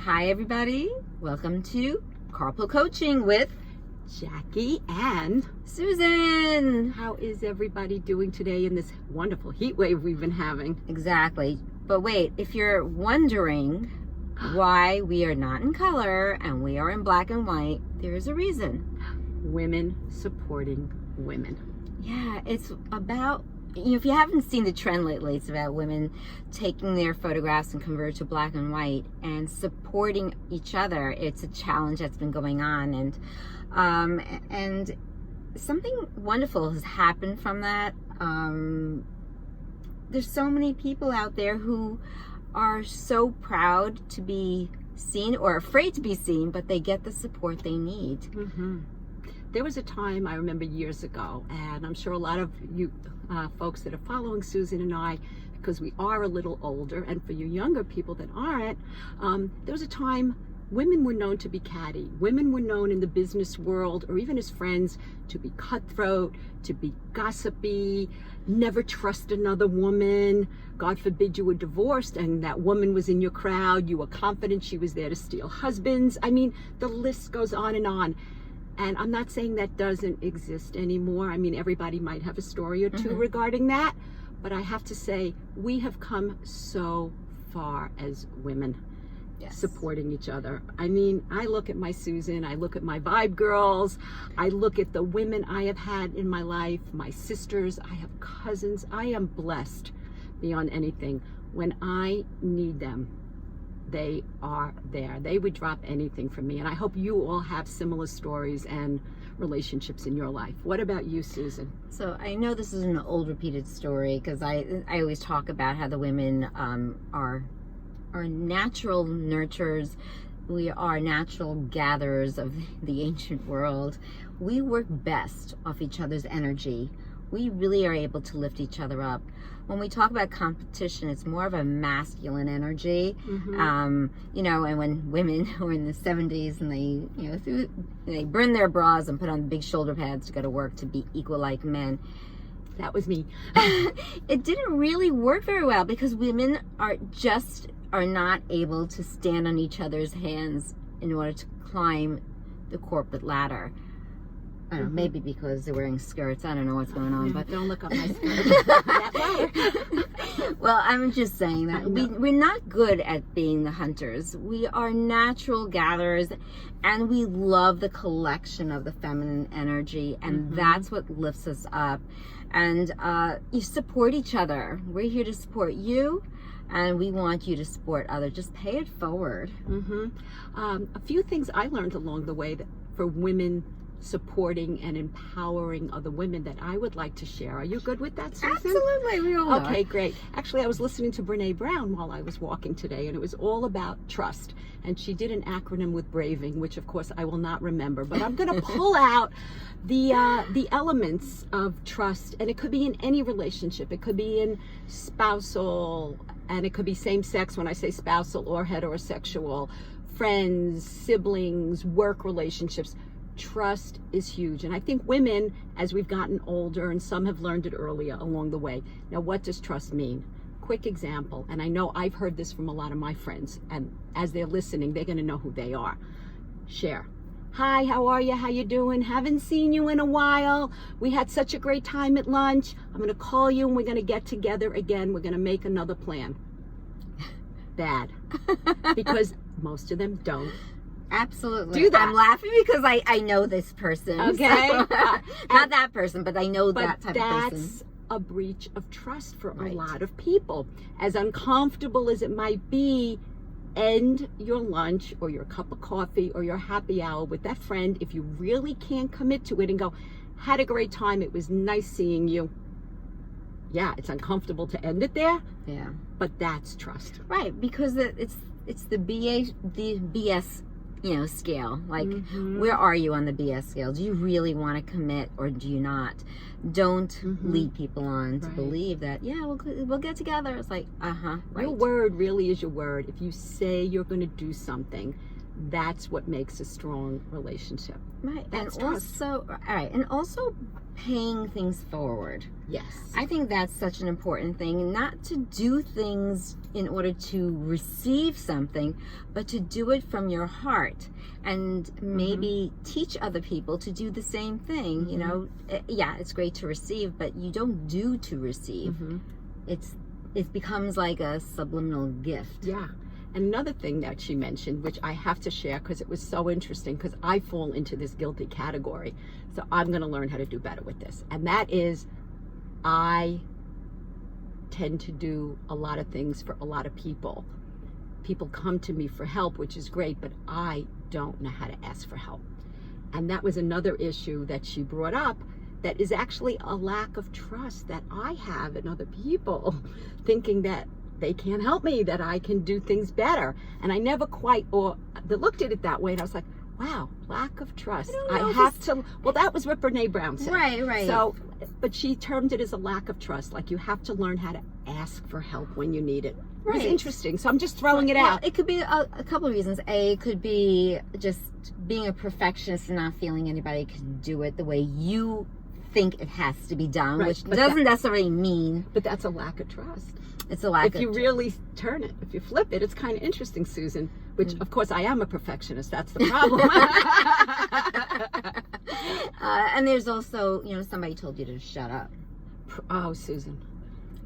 Hi everybody, welcome to Carpool Coaching with Jacqui and Susan. how is everybody doing today in this wonderful heat wave we've been having? Exactly, but wait, if you're wondering why we are not in color and we are in black and white, there is a reason. Women supporting women. Yeah, it's about, if you haven't seen the trend lately, it's about women taking their photographs and convert to black and white and supporting each other. It's a challenge that's been going on, and something wonderful has happened from that. There's so many people out there who are so proud to be seen or afraid to be seen, but they get the support they need. Mm-hmm. There was a time I remember years ago, and I'm sure a lot of you folks that are following Susan and I, because we are a little older, and for you younger people that aren't, there was a time women were known to be catty. Women were known in the business world, or even as friends, to be cutthroat, to be gossipy, never trust another woman. God forbid you were divorced and that woman was in your crowd. You were confident she was there to steal husbands. I mean, the list goes on and on. And I'm not saying that doesn't exist anymore. I mean, everybody might have a story or two regarding that. But I have to say, we have come so far as women. Yes. Supporting each other. I mean, I look at my Susan, I look at my Vibe girls, I look at the women I have had in my life, my sisters, I have cousins. I am blessed beyond anything. When I need them, they are there. They would drop anything for me. And I hope you all have similar stories and relationships in your life. What about you, Susan? So I know this is an old repeated story, because I always talk about how the women are natural nurturers. We are natural gatherers of the ancient world. We work best off each other's energy. We really are able to lift each other up. When we talk about competition, it's more of a masculine energy. And when women were in the 70s and they burn their bras and put on big shoulder pads to go to work to be equal like men, that was me. It didn't really work very well, because women are not able to stand on each other's hands in order to climb the corporate ladder. I don't know, maybe because they're wearing skirts. I don't know what's going on, but don't look up my skirt. Well, I'm just saying that we're not good at being the hunters. We are natural gatherers, and we love the collection of the feminine energy, and that's what lifts us up. And you support each other. We're here to support you, and we want you to support others. Just pay it forward. A few things I learned along the way that for women supporting and empowering other women that I would like to share. Are you good with that, Susan? Absolutely, we all are. Okay, great. Actually, I was listening to Brene Brown while I was walking today, and it was all about trust. And she did an acronym with braving, which of course I will not remember, but I'm going to pull out the elements of trust, and it could be in any relationship. It could be in spousal, and it could be same-sex when I say spousal, or heterosexual, friends, siblings, work relationships. Trust is huge. And I think women, as we've gotten older, and some have learned it earlier along the way. Now, what does trust mean? Quick example, and I know I've heard this from a lot of my friends, and as they're listening, they're going to know who they are. Share. Hi, how are you? How you doing? Haven't seen you in a while. We had such a great time at lunch. I'm going to call you and we're going to get together again. We're going to make another plan. Bad. Because most of them don't. Absolutely. Do that. I'm laughing because I know this person. Okay. So, not that person, but I know that type of person. That's a breach of trust for a lot of people. As uncomfortable as it might be, end your lunch or your cup of coffee or your happy hour with that friend if you really can't commit to it, and go, had a great time. It was nice seeing you. Yeah, it's uncomfortable to end it there. Yeah. But that's trust. Right, because it's the BS scale. Like, where are you on the BS scale? Do you really want to commit, or do you not? Don't lead people on to believe that, we'll get together. It's like, right. Your word really is your word. If you say you're going to do something, that's what makes a strong relationship. Right. That's And trust. also, all right, and also paying things forward. Yes. I think that's such an important thing, not to do things in order to receive something, but to do it from your heart, and maybe teach other people to do the same thing. You know, yeah, it's great to receive, but you don't do to receive. It becomes like a subliminal gift. Yeah. And another thing that she mentioned, which I have to share because it was so interesting, because I fall into this guilty category. So I'm going to learn how to do better with this. And that is, I tend to do a lot of things for a lot of people. People come to me for help, which is great, but I don't know how to ask for help. And that was another issue that she brought up, that is actually a lack of trust that I have in other people, thinking that they can't help me, that I can do things better. And I never quite looked at it that way. And I was like, wow, lack of trust. I have to, well, that was what Brene Brown said. Right. So, but she termed it as a lack of trust. Like, you have to learn how to ask for help when you need it. It was interesting. So I'm just throwing it out. It could be a couple of reasons. A, it could be just being a perfectionist and not feeling anybody can do it the way you think it has to be done, which doesn't necessarily mean. But that's a lack of trust. It's a lack if you really turn it, if you flip it, it's kind of interesting, Susan, which of course I am a perfectionist. That's the problem. And there's also, somebody told you to shut up. Oh, Susan.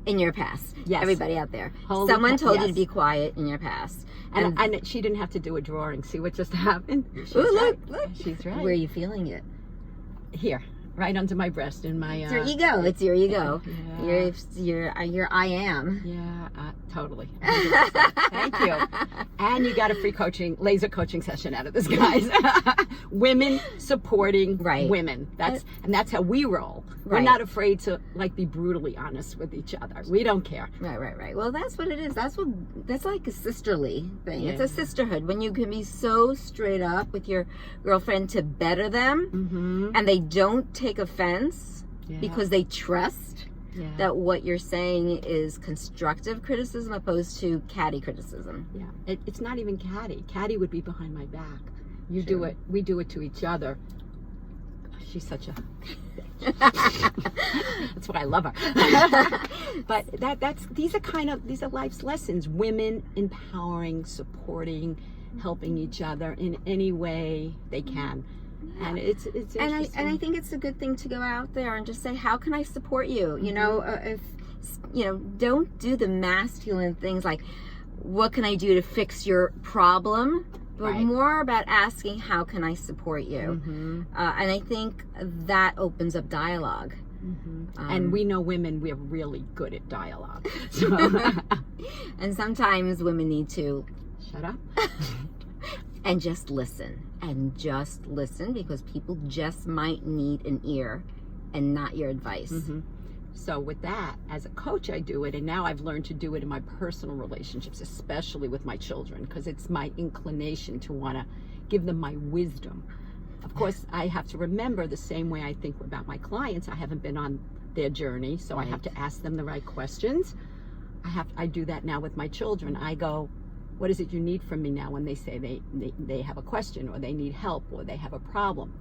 In your past. Yes. Everybody out there. Holy Someone told you to be quiet in your past. And she didn't have to do a drawing. See what just happened? She's look. She's right. Where are you feeling it? Here. Right under my breast, in my. It's your ego. It's your ego. Yeah. Your I am. Yeah, totally. Thank you. And you got a free laser coaching session out of this, guys. Women supporting women. That's how we roll. We're not afraid to be brutally honest with each other. We don't care. Right. Well, that's what it is. That's like a sisterly thing. Yeah. It's a sisterhood when you can be so straight up with your girlfriend to better them, and they don't take offense because they trust that what you're saying is constructive criticism opposed to catty criticism. Yeah, it's not even catty. Catty would be behind my back. You do it. We do it to each other. She's such a that's why I love her. But these are life's lessons. Women empowering, supporting, helping each other in any way they can. And it's and I think it's a good thing to go out there and just say, how can I support you? Don't do the masculine things like, what can I do to fix your problem? But more about asking, how can I support you? And I think that opens up dialogue. And we know women, we're really good at dialogue. So. And sometimes women need to shut up and just listen. Because people just might need an ear and not your advice. So with that, as a coach, I do it, and now I've learned to do it in my personal relationships, especially with my children, because it's my inclination to want to give them my wisdom. Of course, I have to remember the same way I think about my clients. I haven't been on their journey, so I have to ask them the right questions. I do that now with my children. I go, what is it you need from me now, when they say they have a question, or they need help, or they have a problem?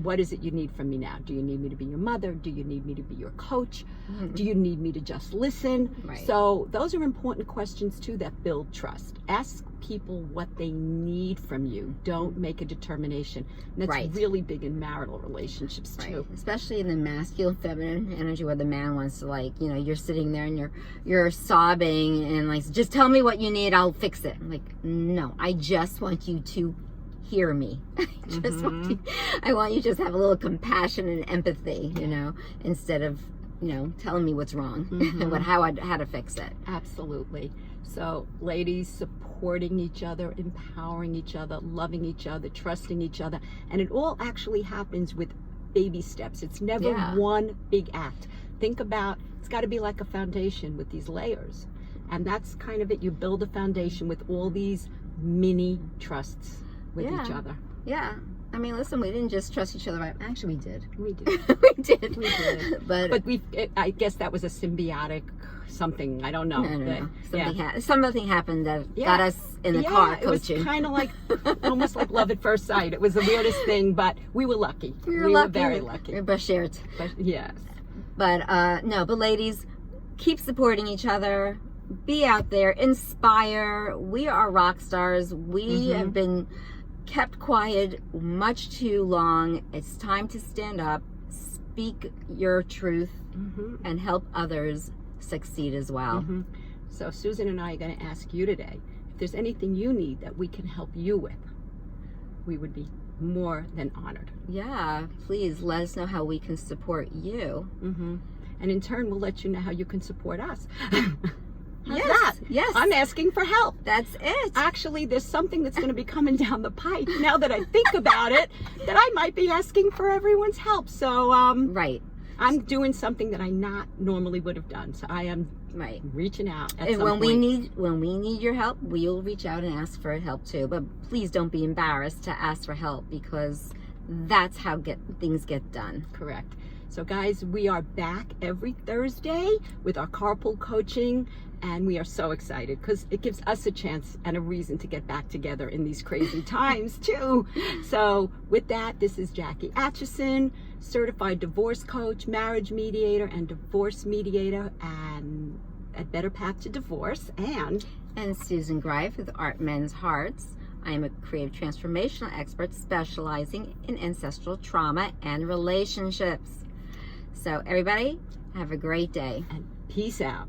What is it you need from me now? Do you need me to be your mother? Do you need me to be your coach? Do you need me to just listen? So those are important questions too that build trust. Ask people what they need from you. Don't make a determination. And that's really big in marital relationships too. Especially in the masculine feminine energy, where the man wants to you're sitting there and you're sobbing and just tell me what you need, I'll fix it. I'm like, no, I just want you to hear me. I want you to just have a little compassion and empathy, instead of telling me what's wrong and how to fix it. Absolutely. So ladies, supporting each other, empowering each other, loving each other, trusting each other, and it all actually happens with baby steps. It's never one big act. Think about, it's got to be like a foundation with these layers, and that's kind of it. You build a foundation with all these mini trusts with each other. Yeah. I mean, listen, we didn't just trust each other. Actually, we did. We did. we did. We did. But I guess that was a symbiotic something, I don't know. No. Yeah. Something happened that Yeah. got us in the car coaching. It was kind of like, almost like love at first sight. It was the weirdest thing, but we were lucky. We were lucky. very lucky. But shared. But yes. But but ladies, keep supporting each other. Be out there, inspire. We are rock stars. We have been kept quiet much too long. It's time to stand up, speak your truth, and help others succeed as well. So Susan and I are going to ask you today, if there's anything you need that we can help you with, we would be more than honored. Yeah, please let us know how we can support you. And in turn, we'll let you know how you can support us. How's Yes, that? yes. I'm asking for help. That's it. Actually, there's something that's going to be coming down the pipe now that I think about it, that I might be asking for everyone's help. So Right. I'm doing something that I not normally would have done. So I am reaching out at And some when point. we need your help, we'll reach out and ask for help too. But please don't be embarrassed to ask for help, because that's how things get done. Correct. So guys, we are back every Thursday with our carpool coaching, and we are so excited because it gives us a chance and a reason to get back together in these crazy times too. So with that, this is Jacqui Atcheson, certified divorce coach, marriage mediator, and divorce mediator, and a better path to divorce. And Susan Greif with Art Mends Hearts. I am a creative transformational expert specializing in ancestral trauma and relationships. So everybody, have a great day. peace out.